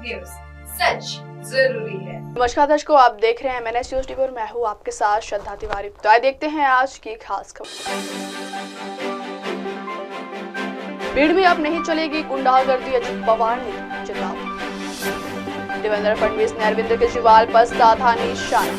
News, सच जरूरी है। नमस्कार दर्शकों, आप देख रहे हैं MNS न्यूज टीवी और मैं हूं आपके साथ श्रद्धा तिवारी। तो आइए देखते हैं आज की खास खबर। भीड़ में अब नहीं चलेगी गुंडागर्दी, अजित पवार ने चेतावनी। देवेंद्र फडणवीस ने अरविंद केजरीवाल पर साधा निशाना।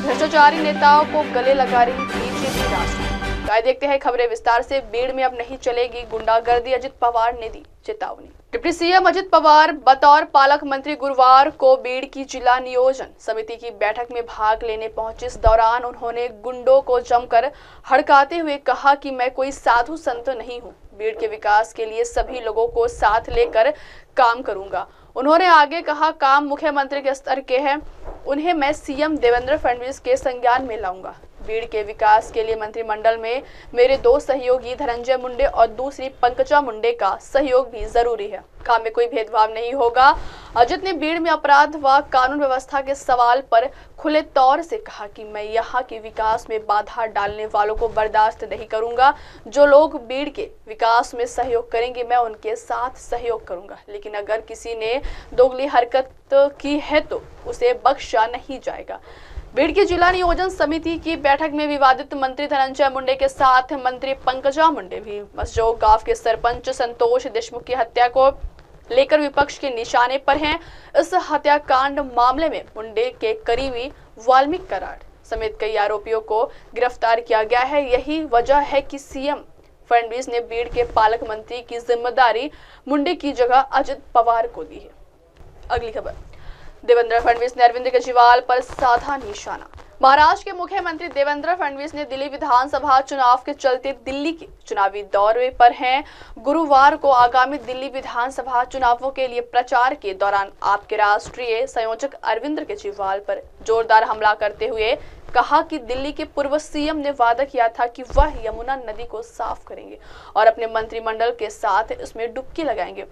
भ्रष्टाचारी नेताओं को गले लगा रही बीजेपी राष्ट्र। तो आइए देखते हैं खबरें विस्तार से। भीड़ में अब नहीं चलेगी गुंडागर्दी, अजित पवार ने दी चेतावनी। डिप्टी सीएम अजित पवार बतौर पालक मंत्री गुरुवार को बीड़ की जिला नियोजन समिति की बैठक में भाग लेने पहुंचे। इस दौरान उन्होंने गुंडों को जमकर हड़काते हुए कहा कि मैं कोई साधु संत नहीं हूं, बीड़ के विकास के लिए सभी लोगों को साथ लेकर काम करूंगा। उन्होंने आगे कहा, काम मुख्यमंत्री के स्तर के हैं, उन्हें मैं सीएम देवेंद्र फडणवीस के संज्ञान में लाऊंगा। बीड़ के विकास के लिए मंत्रिमंडल में मेरे दो सहयोगी धनंजय मुंडे और दूसरी पंकजा मुंडे का सहयोग भी जरूरी है। काम में कोई भेदभाव नहीं होगा। अजित ने बीड़ में अपराध व कानून व्यवस्था के सवाल पर खुले तौर से कहा कि मैं यहाँ के विकास में बाधा डालने वालों को बर्दाश्त नहीं करूंगा। जो लोग बीड़ के विकास में सहयोग करेंगे मैं उनके साथ सहयोग करूंगा, लेकिन अगर किसी ने दोगली हरकत की है तो उसे बख्शा नहीं जाएगा। बीड़ की जिला नियोजन समिति की बैठक में विवादित मंत्री धनंजय मुंडे के साथ मंत्री पंकजा मुंडे भी मसजोग गांव के सरपंच संतोष देशमुख की हत्या को लेकर विपक्ष के निशाने पर हैं। इस हत्याकांड मामले में मुंडे के करीबी वाल्मीकि कराड़ समेत कई आरोपियों को गिरफ्तार किया गया है। यही वजह है कि सीएम फडणवीस ने बीड़ के पालक मंत्री की जिम्मेदारी मुंडे की जगह अजित पवार को दी है। अगली खबर, देवेंद्र फडणवीस ने अरविंद केजरीवाल पर साधा निशाना। महाराष्ट्र के मुख्यमंत्री देवेंद्र फडणवीस ने दिल्ली विधानसभा चुनाव के चलते दिल्ली के चुनावी दौरे पर हैं। गुरुवार को आगामी दिल्ली विधानसभा चुनावों के लिए प्रचार के दौरान आपके राष्ट्रीय संयोजक अरविंद केजरीवाल पर जोरदार हमला करते हुए कहा कि दिल्ली के पूर्व सीएम ने वादा किया था कि वह यमुना नदी को साफ करेंगे और अपने मंत्रिमंडल के साथ इसमें डुबकी लगाएंगे।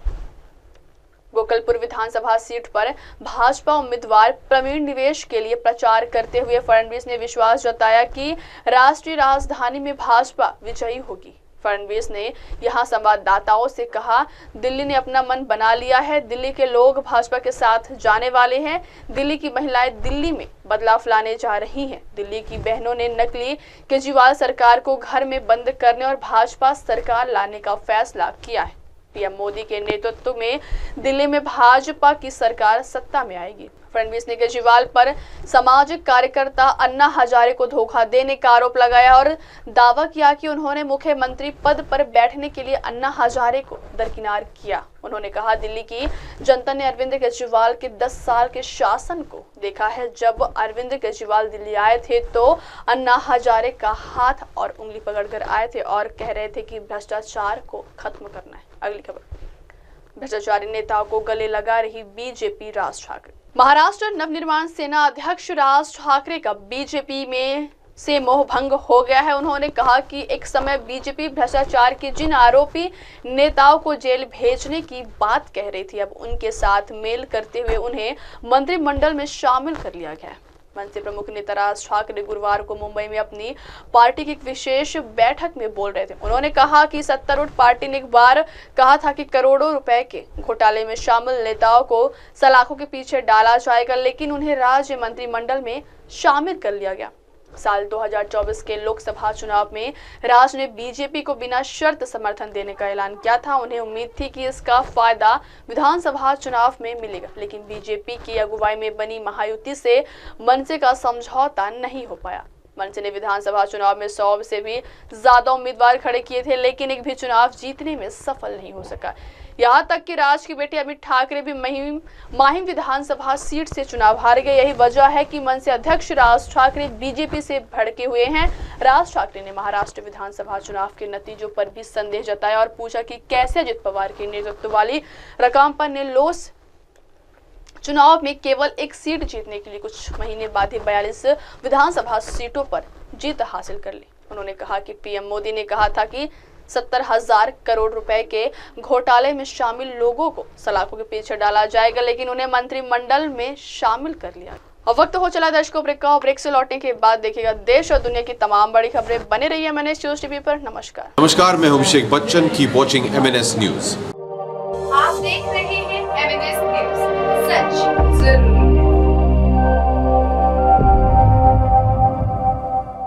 गोकलपुर विधानसभा सीट पर भाजपा उम्मीदवार प्रवीण निवेश के लिए प्रचार करते हुए फडणवीस ने विश्वास जताया कि राष्ट्रीय राजधानी में भाजपा विजयी होगी। फडणवीस ने यहां संवाददाताओं से कहा, दिल्ली ने अपना मन बना लिया है, दिल्ली के लोग भाजपा के साथ जाने वाले हैं। दिल्ली की महिलाएं दिल्ली में बदलाव लाने जा रही हैं। दिल्ली की बहनों ने नकली केजरीवाल सरकार को घर में बंद करने और भाजपा सरकार लाने का फैसला किया है। पीएम मोदी के नेतृत्व में दिल्ली में भाजपा की सरकार सत्ता में आएगी। फडणवीस ने केजरीवाल पर सामाजिक कार्यकर्ता अन्ना हजारे को धोखा देने का आरोप लगाया और दावा किया कि उन्होंने मुख्यमंत्री पद पर बैठने के लिए अन्ना हजारे को दरकिनार किया। उन्होंने कहा, दिल्ली की जनता ने अरविंद केजरीवाल के 10 साल के शासन को देखा है। जब अरविंद केजरीवाल दिल्ली आए थे तो अन्ना हजारे का हाथ और उंगली पकड़कर आए थे और कह रहे थे कि भ्रष्टाचार को खत्म करना है। अगली खबर, भ्रष्टाचारी नेताओं को गले लगा रही बीजेपी राज ठाकरे। महाराष्ट्र नवनिर्माण सेना अध्यक्ष राज ठाकरे का बीजेपी में से मोह भंग हो गया है। उन्होंने कहा कि एक समय बीजेपी भ्रष्टाचार के जिन आरोपी नेताओं को जेल भेजने की बात कह रही थी, अब उनके साथ मेल करते हुए उन्हें मंत्रिमंडल में शामिल कर लिया गया है। मनसे प्रमुख नेता राज ठाकरे गुरुवार को मुंबई में अपनी पार्टी की एक विशेष बैठक में बोल रहे थे। उन्होंने कहा कि सत्तारूढ़ पार्टी ने एक बार कहा था कि करोड़ों रुपए के घोटाले में शामिल नेताओं को सलाखों के पीछे डाला जाएगा, लेकिन उन्हें राज्य मंत्रिमंडल में शामिल कर लिया गया। साल 2024 के लोकसभा चुनाव में राज ने बीजेपी को बिना शर्त समर्थन देने का ऐलान किया था। उन्हें उम्मीद थी कि इसका फायदा विधानसभा चुनाव में मिलेगा, लेकिन बीजेपी की अगुवाई में बनी महायुति से मनसे का समझौता नहीं हो पाया। मनसे ने विधानसभा चुनाव में 100 से भी ज्यादा उम्मीदवार खड़े किए थे, लेकिन एक भी चुनाव जीतने में सफल नहीं हो सका। यहाँ तक कि राज की बेटी अमित ठाकरे भी माहिम विधानसभा सीट से चुनाव हार गए। यही वजह है कि मनसे अध्यक्ष राज ठाकरे बीजेपी से भड़के हुए हैं। राज ठाकरे ने महाराष्ट्र विधानसभा चुनाव के नतीजों पर भी संदेह जताया और पूछा कि कैसे अजित पवार के नेतृत्व वाली रकांपा ने लोस चुनाव में केवल एक सीट जीतने के लिए कुछ महीने बाद ही 42 विधानसभा सीटों पर जीत हासिल कर ली। उन्होंने कहा कि पीएम मोदी ने कहा था कि 70,000 करोड़ रुपए के घोटाले में शामिल लोगों को सलाखों के पीछे डाला जाएगा, लेकिन उन्हें मंत्रिमंडल में शामिल कर लिया। अब वक्त हो चला दर्शकों ब्रेक का। ब्रेक से लौटने के बाद देखिएगा देश और दुनिया की तमाम बड़ी खबरें। बने रहिए MNS न्यूज टीवी पर। नमस्कार। मैं हूं Abhishek Bachchan. Keep watching MNS news. आप देख रहे रहे हैं एमएनएस न्यूज, सच जरूरी है।